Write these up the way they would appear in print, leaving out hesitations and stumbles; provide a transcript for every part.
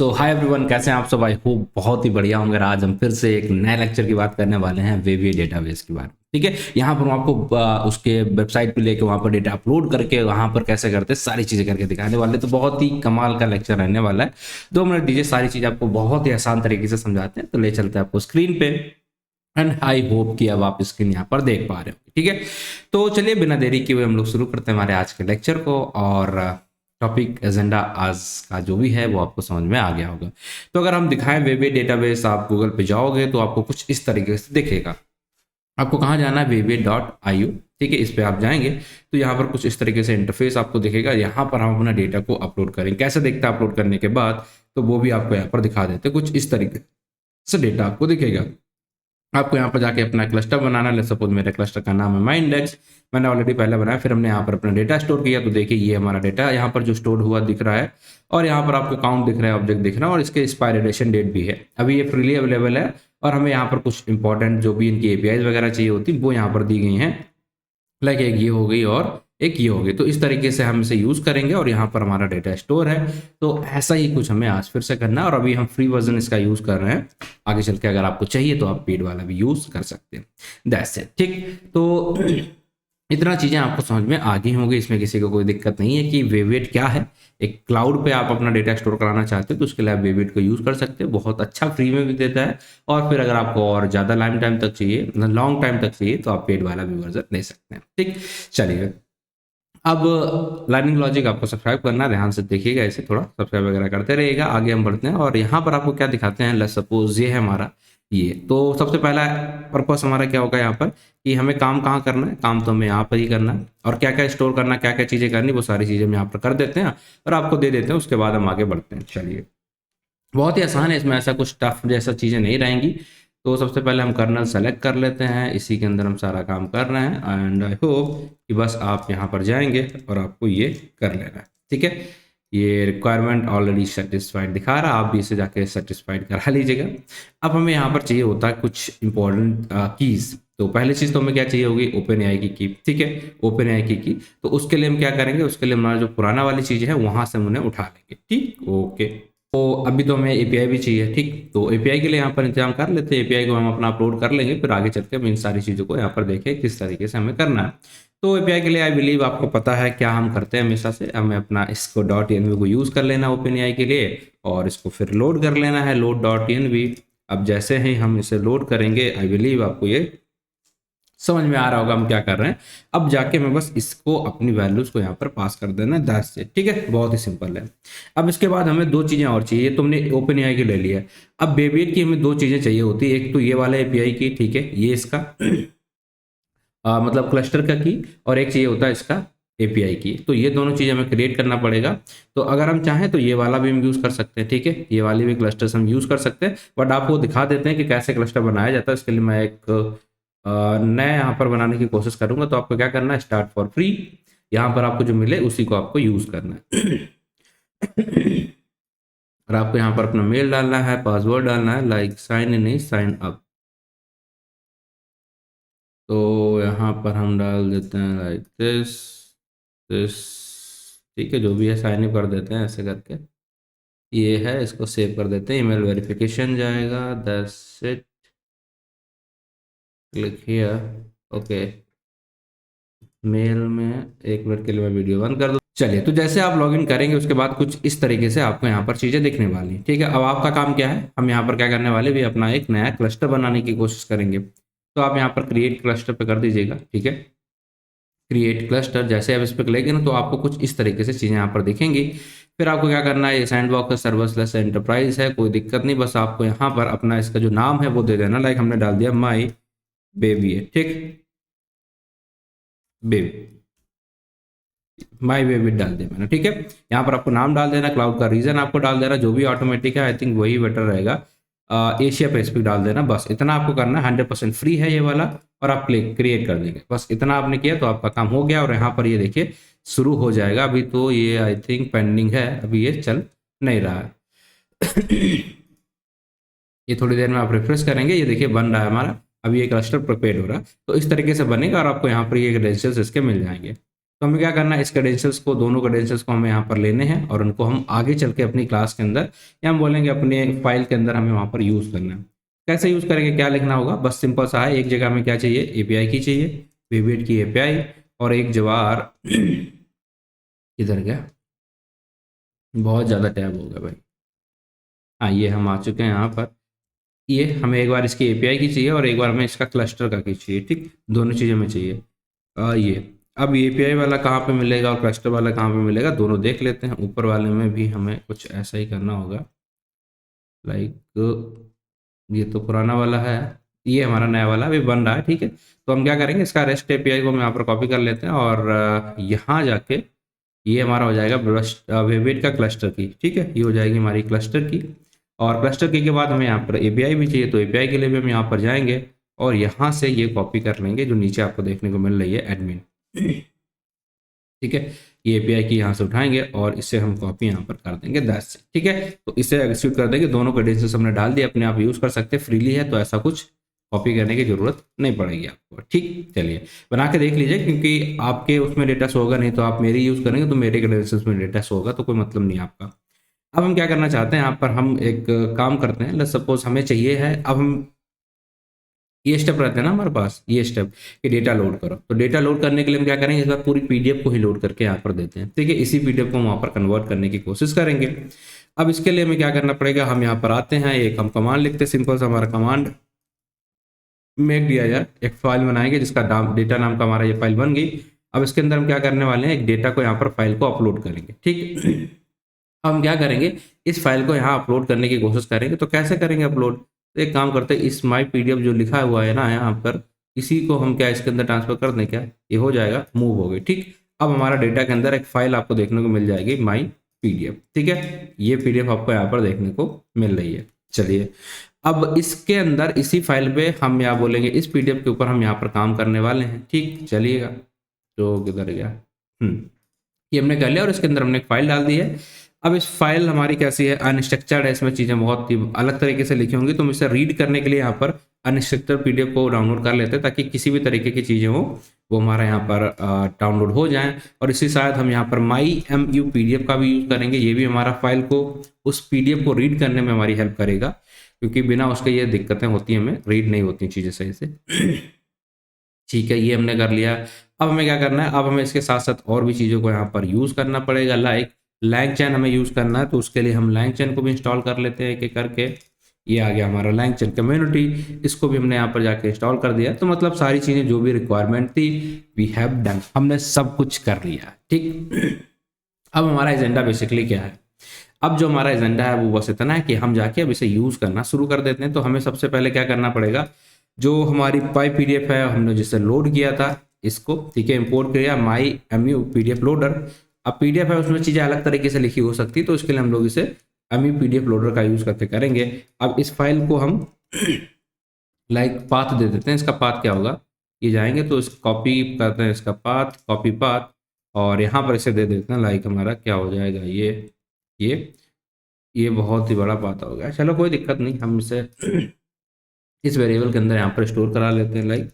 सो hi everyone, कैसे हैं आप सब। आई होप बहुत ही बढ़िया होंगे। आज हम फिर से एक नए लेक्चर की बात करने वाले हैं वेवी डेटाबेस के बारे में। ठीक है, यहाँ पर हम आपको उसके वेबसाइट पे लेके वहाँ पर डेटा अपलोड करके वहाँ पर कैसे करते हैं सारी चीज़ें करके दिखाने वाले। तो बहुत ही कमाल का लेक्चर रहने वाला है। 2 मिनट दीजिए, सारी चीज़ आपको बहुत ही आसान तरीके से समझाते हैं। तो ले चलते हैं आपको स्क्रीन पे एंड आई होप कि अब आप स्क्रीन यहाँ पर देख पा रहे हो। ठीक है, तो चलिए बिना देरी किए हुए हम लोग शुरू करते हैं हमारे आज के लेक्चर को। और टॉपिक एजेंडा आज का जो भी है वो आपको समझ में आ गया होगा। तो अगर हम दिखाएं वेबी डेटाबेस, आप गूगल पे जाओगे तो आपको कुछ इस तरीके से दिखेगा। आपको कहाँ जाना है, वेवी.io। ठीक है, इस पे आप जाएंगे तो यहाँ पर कुछ इस तरीके से इंटरफेस आपको दिखेगा। यहाँ पर हम अपना डेटा को अपलोड करेंगे। कैसे दिखता है अपलोड करने के बाद, तो वो भी आपको यहाँ पर दिखा देते हैं। कुछ इस तरीके से डेटा आपको दिखेगा। आपको यहाँ पर जाके अपना क्लस्टर बनाना है। सपोज मेरे क्लस्टर का नाम है माई इंडेक्स, मैंने ऑलरेडी पहले बनाया। फिर हमने यहाँ पर अपना डेटा स्टोर किया। तो देखिए ये हमारा डेटा यहाँ पर जो स्टोर हुआ दिख रहा है, और यहाँ पर आपको काउंट दिख रहा है, ऑब्जेक्ट दिख रहा है, और इसके एक्सपायरेशन डेट भी है। अभी ये फ्रीली अवेलेबल है। और हमें यहाँ पर कुछ इंपॉर्टेंट जो भी इनकी एपीआईज वगैरह चाहिए होती वो यहाँ पर दी गई हैं। लाइक एक ये हो गई और एक ये हो गई। तो इस तरीके से हम इसे यूज़ करेंगे और यहाँ पर हमारा डेटा स्टोर है। तो ऐसा ही कुछ हमें आज फिर से करना है। और अभी हम फ्री वर्जन इसका यूज़ कर रहे हैं। आगे चल के अगर आपको चाहिए तो आप पेड वाला भी यूज़ कर सकते हैं। That's it. ठीक, तो इतना चीज़ें आपको समझ में आ गई होंगी। इसमें किसी को कोई दिक्कत नहीं है कि वेवेट क्या है। एक क्लाउड पे आप अपना डेटा स्टोर कराना चाहते हो तो उसके लिए आप वेवेट को यूज़ कर सकते हो। बहुत अच्छा फ्री में भी देता है। और फिर अगर आपको और ज़्यादा लॉन्ग टाइम तक चाहिए, लॉन्ग टाइम तक चाहिए, तो आप पेड वाला भी वर्जन ले सकते हैं। ठीक, चलिए अब लर्निंग लॉजिक आपको सब्सक्राइब करना है, ध्यान से देखिएगा। ऐसे थोड़ा सब्सक्राइब वगैरह करते रहिएगा। आगे हम बढ़ते हैं और यहाँ पर आपको क्या दिखाते हैं। लेट्स सपोज ये है हमारा ये। तो सबसे पहला पर्पस हमारा क्या होगा यहाँ पर कि हमें काम कहाँ करना है। काम तो हमें यहाँ पर ही करना है। और क्या क्या स्टोर करना, क्या क्या चीज़ें करनी, वो सारी चीज़ें हम यहाँ पर कर देते हैं और आपको दे देते हैं। उसके बाद हम आगे बढ़ते हैं। चलिए, बहुत ही आसान है, इसमें ऐसा कुछ टफ जैसा चीज़ें नहीं रहेंगी। तो सबसे पहले हम कर्नल सेलेक्ट कर लेते हैं। इसी के अंदर हम सारा काम कर रहे हैं। एंड आई होप कि बस आप यहाँ पर जाएंगे और आपको ये कर लेना है। ठीक है, ये रिक्वायरमेंट ऑलरेडी सेटिस्फाइड दिखा रहा है, आप भी इसे जाके सेटिस्फाइड करा लीजिएगा। अब हमें यहाँ पर चाहिए होता है कुछ इंपॉर्टेंट कीज़। तो पहली चीज़ तो हमें क्या चाहिए होगी, ओपन एआई की की। ठीक है, ओपन एआई की। तो उसके लिए हम क्या करेंगे, उसके लिए हमारा जो पुराना वाली चीज़ है वहाँ से हम उन्हें उठा लेंगे। ठीक, ओके। तो अभी तो हमें एपीआई भी चाहिए। ठीक, तो एपीआई के लिए यहाँ पर इंतजाम कर लेते हैं। एपीआई को हम अपना अपलोड कर लेंगे, फिर आगे चल के हम इन सारी चीज़ों को यहाँ पर देखें किस तरीके से हमें करना है। तो एपीआई के लिए आई बिलीव आपको पता है क्या हम करते हैं हमेशा से। हमें अपना इसको .env को यूज़ कर लेना ओपन एआई के लिए, और इसको फिर लोड कर लेना है, लोड .env। अब जैसे ही हम इसे लोड करेंगे, आई बिलीव आपको ये समझ में आ रहा होगा हम क्या कर रहे हैं। अब जाके मैं बस इसको अपनी वैल्यूज को यहाँ पर पास कर देना है 10 से। ठीक है, बहुत ही सिंपल है। अब इसके बाद हमें दो चीज़ें और चाहिए। तुमने ओपन एआई की ले लिया है। अब बेबीट की हमें दो चीज़ें चाहिए होती है। एक तो ये वाला एपीआई की, ठीक है, ये इसका मतलब क्लस्टर का की, और एक चाहिए होता है इसका एपीआई की। तो ये दोनों चीज़ हमें क्रिएट करना पड़ेगा। तो अगर हम चाहें तो ये वाला भी हम यूज़ कर सकते हैं। ठीक है, ये वाली भी क्लस्टर्स हम यूज़ कर सकते हैं। बट आपको दिखा देते हैं कि कैसे क्लस्टर बनाया जाता है। इसके लिए मैं एक नया यहाँ पर बनाने की कोशिश करूंगा। तो आपको क्या करना है, स्टार्ट फॉर फ्री, यहाँ पर आपको जो मिले उसी को आपको यूज़ करना है। और आपको यहाँ पर अपना मेल डालना है, पासवर्ड डालना है, लाइक साइन इन नहीं साइन अप। तो यहाँ पर हम डाल देते हैं लाइक दिस दिस। ठीक है, जो भी है साइन इन कर देते हैं ऐसे करके। ये है, इसको सेव कर देते हैं। ईमेल वेरिफिकेशन जाएगा, that's it, click here, okay. Mail में, एक मिनट के लिए मैं वीडियो बंद कर दूं। चलिए, तो जैसे आप लॉगिन करेंगे उसके बाद कुछ इस तरीके से आपको यहाँ पर चीज़ें दिखने वाली। ठीक है, अब आपका काम क्या है, हम यहाँ पर क्या करने वाले भी अपना एक नया क्लस्टर बनाने की कोशिश करेंगे। तो आप यहाँ पर क्रिएट क्लस्टर पे कर दीजिएगा। ठीक है, क्रिएट क्लस्टर, जैसे आप इस पर क्लिक ना तो आपको कुछ इस तरीके से चीज़ें यहाँ पर दिखेंगी। फिर आपको क्या करना है, ये सैंडबॉक्स सर्वरलेस एंटरप्राइज है, कोई दिक्कत नहीं। बस आपको यहाँ पर अपना इसका जो नाम है वो दे देना। लाइक हमने डाल दिया माई बेबी है। ठीक, बेबी, माई बेबी डाल दिया मैंने। ठीक है, यहाँ पर आपको नाम डाल देना, क्लाउड का रीजन आपको डाल देना, जो भी ऑटोमेटिक है आई थिंक वही बेटर रहेगा। एशिया पैसिफिक डाल देना। बस इतना आपको करना है, 100% फ्री है ये वाला। और आप क्रिएट कर देंगे। बस इतना आपने किया तो आपका काम हो गया। और यहाँ पर ये देखिए शुरू हो जाएगा। अभी तो ये आई थिंक पेंडिंग है, अभी ये चल नहीं रहा है। ये थोड़ी देर में आप रिफ्रेश करेंगे, ये देखिए बन रहा है हमारा। अभी ये क्लस्टर प्रिपेयर हो रहा है। तो इस तरीके से बनेगा और आपको यहाँ पर ये क्रेडेंशियल्स इसके मिल जाएंगे। तो हमें क्या करना है, इस क्रेडेंशियल्स को, दोनों क्रेडेंशियल्स को हमें यहाँ पर लेने हैं और उनको हम आगे चल के अपनी क्लास के अंदर या हम बोलेंगे अपने फाइल के अंदर हमें वहाँ पर यूज़ करना है। कैसे यूज़ करेंगे, क्या लिखना होगा, बस सिंपल सा है, एक जगह हमें क्या चाहिए, एपीआई की चाहिए, वेबएट की एपीआई, और एक जवार किधर गया, बहुत ज़्यादा टैब हो गया भाई। हाँ, ये हम आ चुके हैं यहाँ पर। ये हमें एक बार इसकी एपीआई की चाहिए और एक बार हमें इसका क्लस्टर का की चाहिए, ठीक, दोनों चीज़ें हमें चाहिए। ये अब एपीआई वाला कहाँ पे मिलेगा और क्लस्टर वाला कहाँ पे मिलेगा, दोनों देख लेते हैं। ऊपर वाले में भी हमें कुछ ऐसा ही करना होगा, लाइक ये तो पुराना वाला है, ये हमारा नया वाला अभी बन रहा है, ठीक है। तो हम क्या करेंगे, इसका रेस्ट एपीआई को हम यहाँ पर कॉपी कर लेते हैं और यहाँ जाके ये हमारा हो जाएगा वेबएट का क्लस्टर की, ठीक है, ये हो जाएगी हमारी क्लस्टर की। और क्लस्टर की के बाद हमें यहाँ पर एपीआई भी चाहिए, तो एपीआई के लिए भी हम यहाँ पर जाएंगे और यहाँ से ये कॉपी कर लेंगे जो नीचे आपको देखने को मिल रही है एडमिन, ठीक है। ये एपीआई की यहाँ से उठाएंगे और इससे हम कॉपी यहाँ पर कर देंगे 10 से, ठीक है। तो इसे एग्जीक्यूट कर देंगे, दोनों क्रेडेंशियल्स हमने डाल दिए, अपने आप यूज़ कर सकते हैं, फ्रीली है, तो ऐसा कुछ कॉपी करने की जरूरत नहीं पड़ेगी आपको, ठीक। चलिए बना के देख लीजिए, क्योंकि आपके उसमें डेटा शो होगा नहीं, तो आप मेरी यूज़ करेंगे तो मेरे क्रेडेंशियल्स में डेटा शो होगा, तो कोई मतलब नहीं आपका। अब हम क्या करना चाहते हैं, यहाँ पर हम एक काम करते हैं, सपोज हमें चाहिए है, अब हम ये स्टेप रहते हैं ना हमारे पास, ये स्टेप कि डेटा लोड करो, तो डेटा लोड करने के लिए हम क्या करेंगे, इस बार पूरी पीडीएफ को ही लोड करके यहाँ पर देते हैं, ठीक है। इसी पीडीएफ को हम वहाँ पर कन्वर्ट करने की कोशिश करेंगे। अब इसके लिए हमें क्या करना पड़ेगा, हम यहाँ पर आते हैं, एक हम कमांड लिखते हैं, सिंपल सा हमारा कमांड मेक दिया जाए, एक फाइल बनाएंगे जिसका नाम डेटा नाम का हमारा ये फाइल बन गई। अब इसके अंदर हम क्या करने वाले हैं, एक डेटा को यहाँ पर फाइल को अपलोड करेंगे, ठीक। हम क्या करेंगे, इस फाइल को यहाँ अपलोड करने की कोशिश करेंगे, तो कैसे करेंगे अपलोड, तो एक काम करते हैं, इस माई पीडीएफ जो लिखा हुआ है ना यहाँ पर, इसी को हम क्या इसके अंदर ट्रांसफर कर दें, क्या ये हो जाएगा, मूव हो गई, ठीक। अब हमारा डेटा के अंदर एक फाइल आपको देखने को मिल जाएगी माई पीडीएफ, ठीक है। ये पीडीएफ आपको यहाँ पर देखने को मिल रही है। चलिए अब इसके अंदर इसी फाइल पे हम यहाँ बोलेंगे, इस पीडीएफ के ऊपर हम यहाँ पर काम करने वाले हैं, ठीक। चलिएगा, तो किधर गया, ये हमने कर लिया और इसके अंदर हमने एक फाइल डाल दी है। अब इस फाइल हमारी कैसी है, अनस्ट्रक्चर्ड है, इसमें चीज़ें बहुत ही अलग तरीके से लिखी होंगी, तो हम इसे रीड करने के लिए यहाँ पर अनस्ट्रक्चर्ड पीडीएफ को डाउनलोड कर लेते हैं, ताकि किसी भी तरीके की चीज़ें हो वो हमारा यहाँ पर डाउनलोड हो जाएं। और इसी साथ हम यहाँ पर माई MU पीडीएफ का भी यूज़ करेंगे, ये भी हमारा फाइल को, उस पीडीएफ को रीड करने में हमारी हेल्प करेगा, क्योंकि बिना उसके ये दिक्कतें होती हैं, हमें रीड नहीं होती चीज़ें सही से, ठीक है। ये हमने कर लिया। अब हमें क्या करना है, अब हमें इसके साथ साथ और भी चीज़ों को यहाँ पर यूज़ करना पड़ेगा, लाइक LangChain हमें यूज़ करना है, तो उसके लिए हम LangChain को भी इंस्टॉल कर लेते हैं एक एक करके। ये आ गया हमारा LangChain कम्युनिटी, इसको भी हमने यहाँ पर जाके इंस्टॉल कर दिया। तो मतलब सारी चीज़ें जो भी रिक्वायरमेंट थी वी हैव डन, हमने सब कुछ कर लिया, ठीक। अब हमारा एजेंडा बेसिकली क्या है, अब जो हमारा एजेंडा है वो बस इतना है कि हम जाके अब इसे यूज़ करना शुरू कर देते हैं। तो हमें सबसे पहले क्या करना पड़ेगा, जो हमारी पाई पीडीएफ है हमने जिसे लोड किया था इसको, ठीक है, इंपोर्ट किया माई MU पीडीएफ लोडर। अब पीडीएफ है उसमें चीज़ें अलग तरीके से लिखी हो सकती है, तो इसके लिए हम लोग इसे MU पीडीएफ लोडर का यूज़ करके करेंगे। अब इस फाइल को हम लाइक पाथ दे देते हैं, इसका पाथ क्या होगा, ये जाएंगे तो इस कॉपी करते हैं, इसका पाथ कॉपी पाथ, और यहाँ पर इसे दे देते हैं, लाइक हमारा क्या हो जाएगा, ये बहुत ही बड़ा पाथ हो गया, चलो कोई दिक्कत नहीं, हम इसे इस वेरिएबल के अंदर यहाँ पर स्टोर करा लेते हैं, लाइक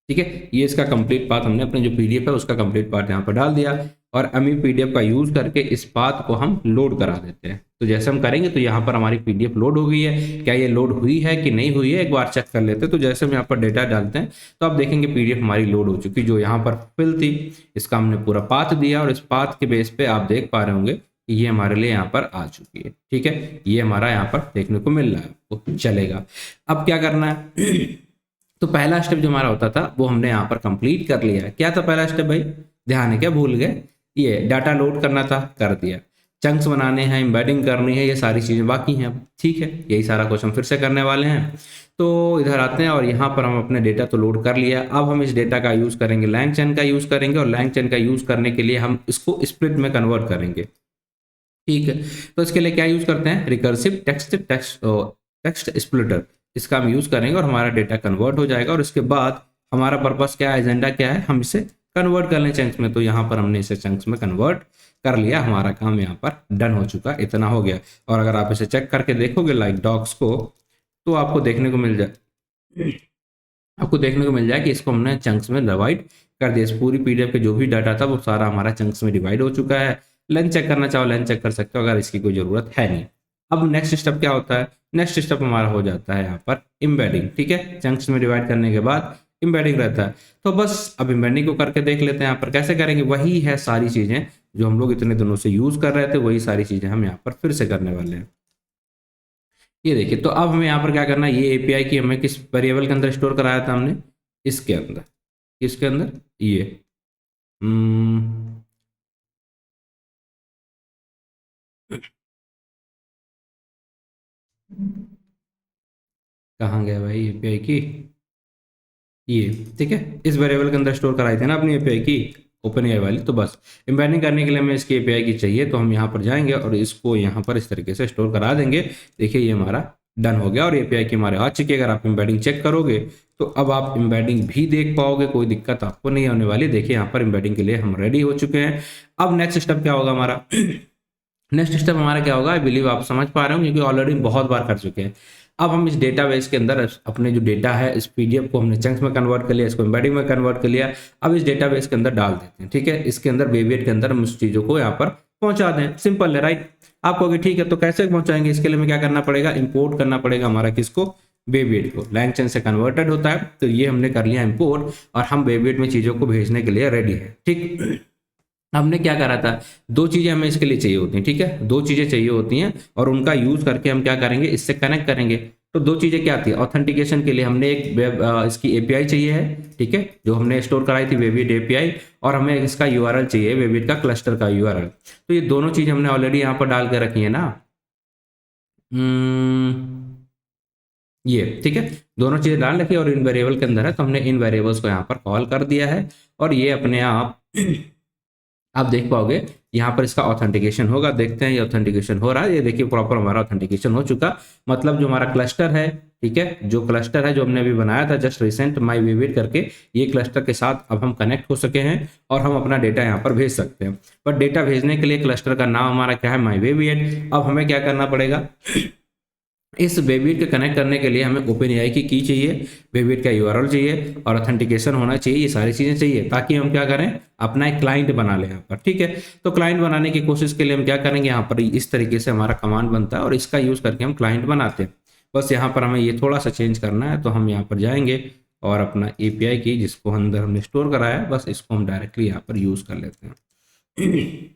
ठीक है। ये इसका कंप्लीट पाथ हमने अपने जो पीडीएफ है उसका कंप्लीट पाथ यहाँ पर डाल दिया, और MU पीडीएफ का यूज करके इस पाथ को हम लोड करा देते हैं। तो जैसे हम करेंगे तो यहाँ पर हमारी पीडीएफ लोड हो गई है, क्या ये लोड हुई है कि नहीं हुई है एक बार चेक कर लेते हैं। तो जैसे हम यहाँ पर डेटा डालते हैं तो आप देखेंगे पीडीएफ हमारी लोड हो चुकी, जो यहाँ पर फिल थी इसका हमने पूरा पाथ दिया, और इस पाथ के बेस पे आप देख पा रहे होंगे कि ये हमारे लिए यहाँ पर आ चुकी है, ठीक है। ये हमारा यहाँ पर देखने को मिल रहा है, वो चलेगा। अब क्या करना है, तो पहला स्टेप जो हमारा होता था वो हमने यहाँ पर कंप्लीट कर लिया है। क्या था पहला स्टेप भाई, ध्यान है क्या, भूल गए, ये डाटा लोड करना था, कर दिया। चंक्स बनाने हैं, एम्बेडिंग करनी है, ये सारी चीज़ें बाकी हैं, ठीक है। यही सारा कुछ हम फिर से करने वाले हैं। तो इधर आते हैं और यहाँ पर हम अपने डेटा तो लोड कर लिया। अब हम इस डेटा का यूज़ करेंगे, LangChain का यूज़ करेंगे, और LangChain का यूज़ करने के लिए हम इसको स्प्लिट में कन्वर्ट करेंगे, ठीक है। तो इसके लिए क्या यूज़ करते हैं, रिकर्सिव टेक्स्ट स्प्लिटर, इसका हम यूज़ करेंगे और हमारा डेटा कन्वर्ट हो जाएगा। और इसके बाद हमारा पर्पस क्या है, एजेंडा क्या है, हम इसे कन्वर्ट कर लें चंक्स में। तो यहाँ पर हमने इसे चंक्स में कन्वर्ट कर लिया, हमारा काम यहाँ पर डन हो चुका, इतना हो गया। और अगर आप इसे चेक करके देखोगे लाइक डॉक्स को, तो आपको देखने को मिल जाए आपको देखने को मिल जाए कि इसको हमने चंक्स में डिवाइड कर दिया। इस पूरी पीडीएफ के जो भी डाटा था वो सारा हमारा चंक्स में डिवाइड हो चुका है। लेंथ चेक करना चाहो लेंथ चेक कर सकते हो, अगर इसकी कोई ज़रूरत है नहीं। अब नेक्स्ट स्टेप क्या होता है? नेक्स्ट स्टेप हमारा हो जाता है यहाँ पर एम्बेडिंग। ठीक है, चंक्स में डिवाइड करने के बाद एम्बेडिंग रहता है। तो बस अब एम्बेडिंग को करके देख लेते हैं। यहाँ पर कैसे करेंगे? वही है सारी चीज़ें जो हम लोग इतने दिनों से यूज़ कर रहे थे, वही सारी चीज़ें हम यहाँ पर फिर से करने वाले हैं। ये देखिए, तो अब हमें यहाँ पर क्या करना है? ये एपीआई की हमें किस वेरिएबल के अंदर स्टोर कराया था हमने? इसके अंदर। किसके अंदर? ये कहाँ गया भाई एपीआई की? ये ठीक है, इस वेरिएबल के अंदर स्टोर कराई थी ना अपनी एपीआई की, ओपन एआई वाली। तो बस एम्बेडिंग करने के लिए हमें इसकी एपीआई की चाहिए, तो हम यहाँ पर जाएंगे और इसको यहाँ पर इस तरीके से स्टोर करा देंगे। देखिए ये हमारा डन हो गया और एपीआई की हमारे आ चुकी है। अगर आप एम्बेडिंग चेक करोगे तो अब आप एम्बेडिंग भी देख पाओगे, कोई दिक्कत आपको नहीं होने वाली। देखिए यहाँ पर एम्बेडिंग के लिए हम रेडी हो चुके हैं। अब नेक्स्ट स्टेप क्या होगा हमारा? नेक्स्ट स्टेप हमारा क्या होगा? आई बिलीव आप समझ पा रहे हो, क्योंकि ऑलरेडी बहुत बार कर चुके हैं। अब हम इस डेटाबेस के अंदर अपने जो डेटा है, इस पीडीएफ को हमने चंक्स में कन्वर्ट कर लिया, इसको एम्बेडिंग में कन्वर्ट कर लिया। अब इस डेटाबेस के अंदर डाल देते हैं। ठीक है, इसके अंदर वेविएट के अंदर हम उस चीज़ों को यहाँ पर पहुंचा दें। सिंपल है, राइट? आप कहोगे ठीक है, तो कैसे पहुंचाएंगे? इसके लिए हमें क्या करना पड़ेगा? इंपोर्ट करना पड़ेगा हमारा किसको? वेविएट को। लैंगचैन से कन्वर्टेड होता है, तो ये हमने कर लिया इंपोर्ट और हम वेविएट में चीज़ों को भेजने के लिए रेडी है। ठीक, हमने क्या करा था? दो चीजें हमें इसके लिए चाहिए होती हैं। ठीक है, दो चीजें चाहिए होती हैं और उनका यूज करके हम क्या करेंगे? इससे कनेक्ट करेंगे। तो दो चीजें क्या थी? ऑथेंटिकेशन के लिए हमने एक वेब इसकी एपीआई चाहिए है। ठीक है, जो हमने स्टोर कराई थी वेविएट एपीआई, और हमें इसका यूआरएल चाहिए, वेविएट का क्लस्टर का यूआरएल। तो ये दोनों चीज हमने ऑलरेडी यहाँ पर डाल के रखी है ना। ये ठीक है, दोनों चीजें डाल रखी है और इन वेरिएबल के अंदर है, तो हमने इन वेरिएबल्स को यहाँ पर कॉल कर दिया है और ये अपने आप आप देख पाओगे यहाँ पर इसका ऑथेंटिकेशन होगा। देखते हैं ये ऑथेंटिकेशन हो रहा है। ये देखिए प्रॉपर हमारा ऑथेंटिकेशन हो चुका। मतलब जो हमारा क्लस्टर है, ठीक है, जो क्लस्टर है जो हमने अभी बनाया था जस्ट रिसेंट माई वेविएट करके, ये क्लस्टर के साथ अब हम कनेक्ट हो सके हैं और हम अपना डेटा यहाँ पर भेज सकते हैं। पर डेटा भेजने के लिए क्लस्टर का नाम हमारा क्या है? माई वेविएट। अब हमें क्या करना पड़ेगा? इस वेविएट के कनेक्ट करने के लिए हमें ओपन एआई की चाहिए, वेविएट का यूआरएल चाहिए और ऑथेंटिकेशन होना चाहिए। ये सारी चीजें चाहिए ताकि हम क्या करें? अपना एक क्लाइंट बना लें यहाँ पर। ठीक है, तो क्लाइंट बनाने की कोशिश के लिए हम क्या करेंगे? यहाँ पर इस तरीके से हमारा कमांड बनता है और इसका यूज करके हम क्लाइंट बनाते हैं। बस यहाँ पर हमें ये थोड़ा सा चेंज करना है, तो हम यहाँ पर जाएंगे और अपना एपीआई की जिसको अंदर हमने स्टोर कराया है, बस इसको हम डायरेक्टली यहाँ पर यूज कर लेते हैं।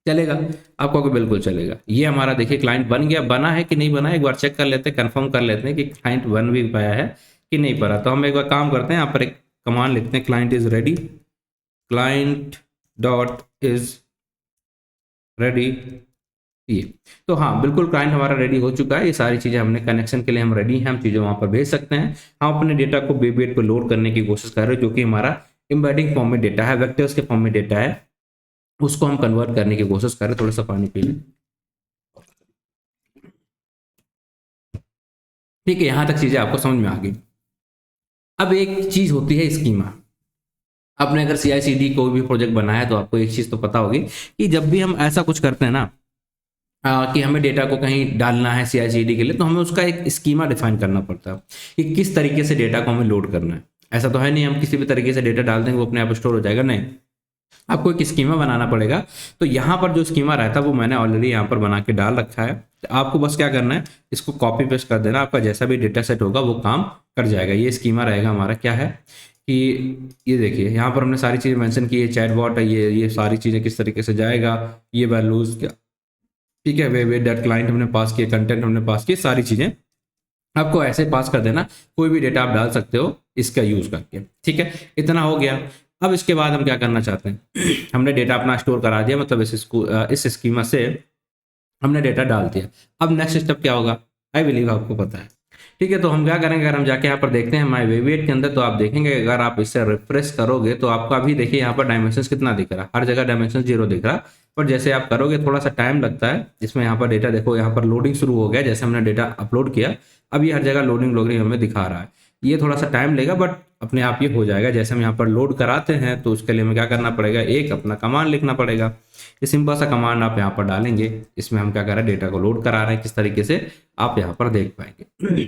चलेगा? आपको बिल्कुल चलेगा। ये हमारा देखिए क्लाइंट बन गया। बना है कि नहीं बना है एक बार चेक कर लेते हैं, कंफर्म कर लेते हैं कि क्लाइंट बन भी पाया है कि नहीं पड़ा। तो हम एक बार काम करते हैं, यहाँ पर एक कमांड लिखते हैं, client is ready, client dot is ready. ये तो हाँ बिल्कुल क्लाइंट हमारा रेडी हो चुका है। ये सारी चीजें हमने कनेक्शन के लिए हम रेडी हैं, हम चीजें वहां पर भेज सकते हैं। हम अपने डेटा को वेविएट पर लोड करने की कोशिश कर रहे हैं, जो कि हमारा एम्बेडिंग फॉर्म में डेटा है, वेक्टर्स के फॉर्म में डेटा है, उसको हम कन्वर्ट करने की कोशिश कर रहे हैं। थोड़ा सा पानी पी लें। ठीक है, यहां तक चीजें आपको समझ में आ गई। अब एक चीज होती है स्कीमा। आपने अगर CI/CD कोई भी प्रोजेक्ट बनाया है तो आपको एक चीज तो पता होगी कि जब भी हम ऐसा कुछ करते हैं ना, कि हमें डेटा को कहीं डालना है CI/CD के लिए, तो हमें उसका एक स्कीमा डिफाइन करना पड़ता है कि किस तरीके से डेटा को हमें लोड करना है। ऐसा तो है नहीं हम किसी भी तरीके से डेटा डाल देंगे वो अपने आप स्टोर हो जाएगा, नहीं, आपको एक स्कीमा बनाना पड़ेगा। तो यहाँ पर जो स्कीमा रहता है वो मैंने ऑलरेडी यहाँ पर बना के डाल रखा है। तो आपको बस क्या करना है, इसको कॉपी पेस्ट कर देना, आपका जैसा भी डेटा सेट होगा वो काम कर जाएगा। ये स्कीमा रहेगा हमारा। क्या है कि ये देखिए यहाँ पर हमने सारी चीज़ें मेंशन की है, चैटबॉट है, ये सारी चीज़ें किस तरीके से जाएगा, ये वैल्यूज क्या, ठीक है, वे डेट क्लाइंट हमने पास किए, कंटेंट हमने पास किए, सारी चीज़ें आपको ऐसे पास कर देना। कोई भी डेटा आप डाल सकते हो इसका यूज करके। ठीक है, इतना हो गया। अब इसके बाद हम क्या करना चाहते हैं? हमने डेटा अपना स्टोर करा दिया, मतलब इस स्कीमा से हमने डेटा डाल दिया। अब नेक्स्ट स्टेप क्या होगा? आई बिलीव आपको पता है। ठीक है, तो हम क्या करेंगे? अगर हम जाके यहाँ पर देखते हैं माई वेविएट के अंदर, तो आप देखेंगे अगर आप इससे रिफ्रेश करोगे तो आपको अभी देखिए यहाँ पर डायमेंशन कितना दिख रहा है, हर जगह डायमेंशन 0 दिख रहा है। पर जैसे आप करोगे थोड़ा सा टाइम लगता है, जिसमें यहाँ पर डेटा देखो यहाँ पर लोडिंग शुरू हो गया, जैसे हमने डेटा अपलोड किया अब ये हर जगह लोडिंग लोडिंग हमें दिखा रहा है। ये थोड़ा सा टाइम लेगा बट अपने आप ये हो जाएगा। जैसे हम यहाँ पर लोड कराते हैं तो उसके लिए हमें क्या करना पड़ेगा? एक अपना कमांड लिखना पड़ेगा। ये सिंपल सा कमांड आप यहाँ पर डालेंगे, इसमें हम क्या कर रहे हैं? डेटा को लोड करा रहे हैं, किस तरीके से आप यहाँ पर देख पाएंगे।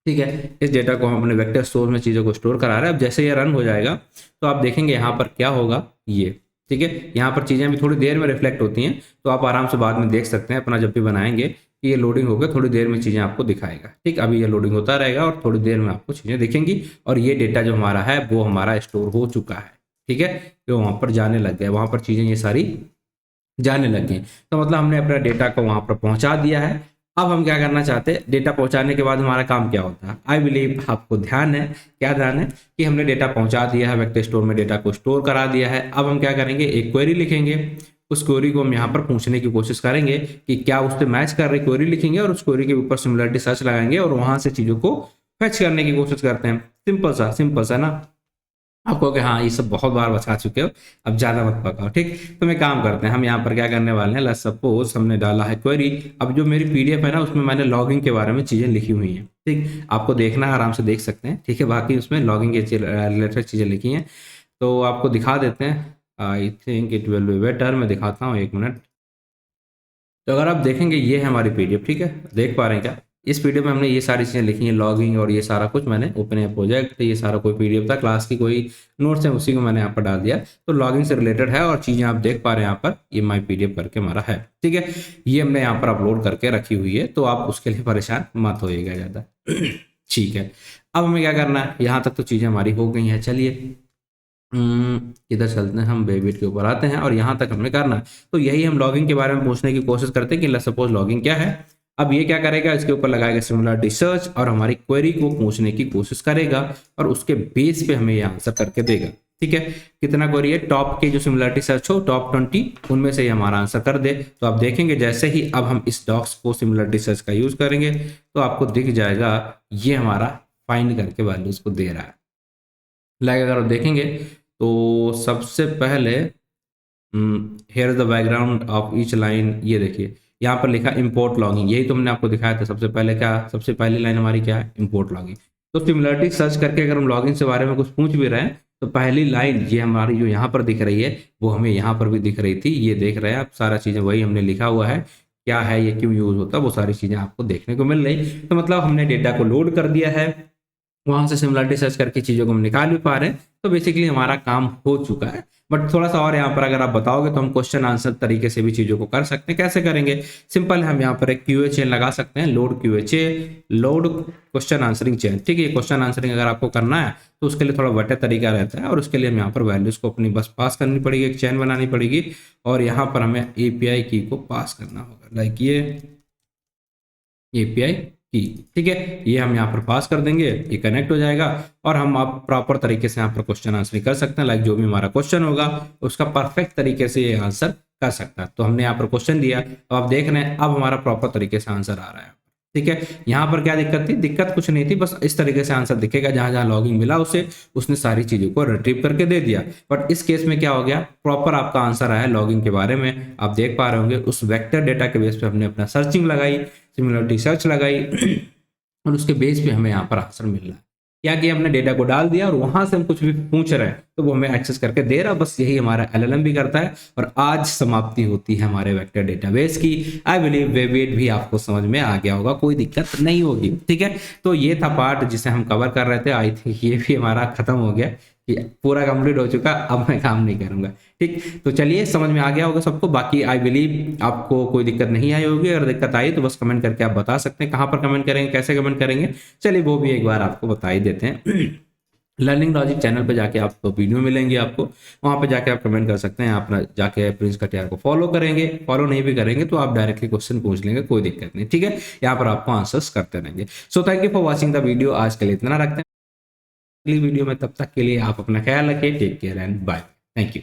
ठीक है, इस डेटा को हम अपने वेक्टर स्टोर में चीज़ों को स्टोर करा रहे हैं। अब जैसे ये रन हो जाएगा तो आप देखेंगे यहाँ पर क्या होगा ये, ठीक है, यहाँ पर चीज़ें भी थोड़ी देर में रिफ्लेक्ट होती हैं, तो आप आराम से बाद में देख सकते हैं अपना जब भी बनाएंगे कि ये लोडिंग होकर थोड़ी देर में चीज़ें आपको दिखाएगा। ठीक, अभी ये लोडिंग होता रहेगा और थोड़ी देर में आपको चीज़ें दिखेंगी और ये डेटा जो हमारा है वो हमारा स्टोर हो चुका है। ठीक है, जो वहाँ पर जाने लग गए, वहाँ पर चीज़ें ये सारी जाने लग गई, तो मतलब हमने अपना डेटा को वहाँ पर पहुँचा दिया है। अब हम क्या करना चाहते हैं, डेटा पहुँचाने के बाद हमारा काम क्या होता है। आई बिलीव आपको ध्यान है, क्या ध्यान है कि हमने डेटा पहुँचा दिया है, वेक्टर स्टोर में डेटा को स्टोर करा दिया है। अब हम क्या करेंगे, एक क्वेरी लिखेंगे, उस क्वेरी को हम यहाँ पर पूछने की कोशिश करेंगे कि क्या उससे मैच कर रही क्वेरी लिखेंगे और उस क्वेरी के ऊपर सिमिलरिटी सर्च लगाएंगे और वहाँ से चीज़ों को फैच करने की कोशिश करते हैं। सिंपल सा ना। आप कहोगे हाँ ये सब बहुत बार बता चुके हो, अब ज़्यादा मत पकाओ। ठीक, तो मैं काम करते हैं, हम यहाँ पर क्या करने वाले हैं, लेट्स सपोज हमने डाला है क्वेरी। अब जो मेरी पीडीएफ है ना, उसमें मैंने लॉगिंग के बारे में चीज़ें लिखी हुई हैं। ठीक, आपको देखना है, आराम से देख सकते हैं। ठीक है, बाकी उसमें लॉगिंग के रिलेटेड चीज़ें लिखी हैं, तो आपको दिखा देते हैं। I think it will be better, मैं दिखाता हूँ, एक मिनट। तो अगर आप देखेंगे ये है हमारी पीडीएफ। ठीक है, देख पा रहे हैं क्या, इस पीडीएफ में हमने ये सारी चीज़ें लिखी हैं, लॉगिंग और ये सारा कुछ मैंने ओपन ए प्रोजेक्ट, ये सारा कोई पीडीएफ था, क्लास की कोई नोट्स है, उसी को मैंने यहाँ पर डाल दिया। तो लॉगिंग से रिलेटेड है और चीज़ें आप देख पा रहे हैं यहाँ पर, ये माई पीडीएफ करके हमारा है। ठीक है, ये हमने यहाँ पर अपलोड करके रखी हुई है, तो आप उसके लिए परेशान मत होइएगा ज़्यादा। ठीक है, अब हमें क्या करना है, यहाँ तक तो चीज़ें हमारी हो गई हैं। चलिए इधर चलते हैं, हम बेबिट के ऊपर आते हैं और यहाँ तक हमें करना है। तो यही हम लॉगिंग के बारे में पूछने की कोशिश करते हैं कि लेट्स सपोज लॉगिंग क्या है। अब ये क्या करेगा, इसके ऊपर लगाएगा सिमिलरिटी सर्च और हमारी क्वेरी को पूछने की कोशिश करेगा और उसके बेस पे हमें ये आंसर करके देगा। ठीक है, कितना क्वेरी है, टॉप के जो सिमिलरिटी सर्च हो टॉप 20 उनमें से ही हमारा आंसर कर दे। तो आप देखेंगे जैसे ही अब हम इस डॉक्स को सिमिलरिटी सर्च का यूज करेंगे तो आपको दिख जाएगा ये हमारा फाइंड करके वैल्यूज को दे रहा है। लाइक अगर आप देखेंगे तो सबसे पहले here is the background of each line, ये देखिए यहाँ पर लिखा इंपोर्ट लॉगिंग, यही तो हमने आपको दिखाया था सबसे पहले। क्या सबसे पहली लाइन हमारी क्या है, इंपोर्ट लॉगिंग। तो सिमिलरिटी सर्च करके अगर हम लॉगिंग से बारे में कुछ पूछ भी रहे हैं तो पहली लाइन ये हमारी जो यहाँ पर दिख रही है वो हमें यहाँ पर भी दिख रही थी, ये देख रहे हैं आप, सारा चीज़ें वही हमने लिखा हुआ है, क्या है ये, क्यों यूज होता है, वो सारी चीज़ें आपको देखने को मिल रही। तो मतलब हमने डेटा को लोड कर दिया है, वहां से सिमिलरिटी सर्च करके चीज़ों को हम निकाल भी पा रहे हैं। तो बेसिकली हमारा काम हो चुका है। बट थोड़ा सा और यहाँ पर अगर आप बताओगे तो हम क्वेश्चन आंसर तरीके से भी चीज़ों को कर सकते हैं। कैसे करेंगे, सिंपल है, हम यहाँ पर एक क्यूए चेन लगा सकते हैं, load QA chain, load question answering chain. ठीक है, क्वेश्चन आंसरिंग अगर आपको करना है तो उसके लिए थोड़ा बेटर तरीका रहता है और उसके लिए हम यहाँ पर वैल्यूज को अपनी बस पास करनी पड़ेगी, एक चेन बनानी पड़ेगी और यहाँ पर हमें एपीआई की को पास करना होगा, लाइक ये एपीआई की। ठीक है, ये हम यहाँ पर पास कर देंगे, ये कनेक्ट हो जाएगा और हम आप प्रॉपर तरीके से यहाँ पर क्वेश्चन आंसर कर सकते हैं। लाइक जो भी हमारा क्वेश्चन होगा उसका परफेक्ट तरीके से ये आंसर कर सकता है। तो हमने यहाँ पर क्वेश्चन दिया, तो आप देख रहे हैं अब हमारा प्रॉपर तरीके से आंसर आ रहा है। ठीक है, यहाँ पर क्या दिक्कत थी, दिक्कत कुछ नहीं थी, बस इस तरीके से आंसर दिखेगा, जहां जहां लॉगिंग मिला उसे उसने सारी चीजों को रिट्रीव करके दे दिया। बट इस केस में क्या हो गया, प्रॉपर आपका आंसर आया लॉगिंग के बारे में, आप देख पा रहे होंगे उस वेक्टर डेटा के बेस पे हमने अपना सर्चिंग लगाई, सिमिलरिटी सर्च लगाई और उसके बेस पे हमें यहाँ पर आंसर मिल रहा है। क्या किया, हमने डेटा को डाल दिया और वहां से हम कुछ भी पूछ रहे हैं तो वो हमें एक्सेस करके दे रहा। बस यही हमारा एलएलएम भी करता है और आज समाप्ति होती है हमारे वेक्टर डेटाबेस की। आई बिलीव वेट भी आपको समझ में आ गया होगा, कोई दिक्कत नहीं होगी। ठीक है, तो ये था पार्ट जिसे हम कवर कर रहे थे। आई थिंक ये भी हमारा खत्म हो गया, कि पूरा कंप्लीट हो चुका, अब मैं काम नहीं करूंगा। ठीक, तो चलिए समझ में आ गया होगा सबको। बाकी आई बिलीव आपको कोई दिक्कत नहीं आई होगी, अगर दिक्कत आई तो बस कमेंट करके आप बता सकते हैं। कहाँ पर कमेंट करेंगे, कैसे कमेंट करेंगे, चलिए वो भी एक बार आपको बता ही देते हैं। लर्निंग लॉजिक चैनल पे जाके आपको वीडियो मिलेंगे, आपको वहाँ पे जाके आप कमेंट कर सकते हैं। आप जाके प्रिंस कटियार को फॉलो करेंगे, फॉलो नहीं भी करेंगे तो आप डायरेक्टली क्वेश्चन पूछ लेंगे, कोई दिक्कत नहीं। ठीक है, यहाँ पर आपको आंसर्स करते रहेंगे। So thank you for watching the video, आज के लिए इतना रखते हैं। अगली वीडियो में, तब तक के लिए आप अपना ख्याल रखिए, take care and bye, thank you.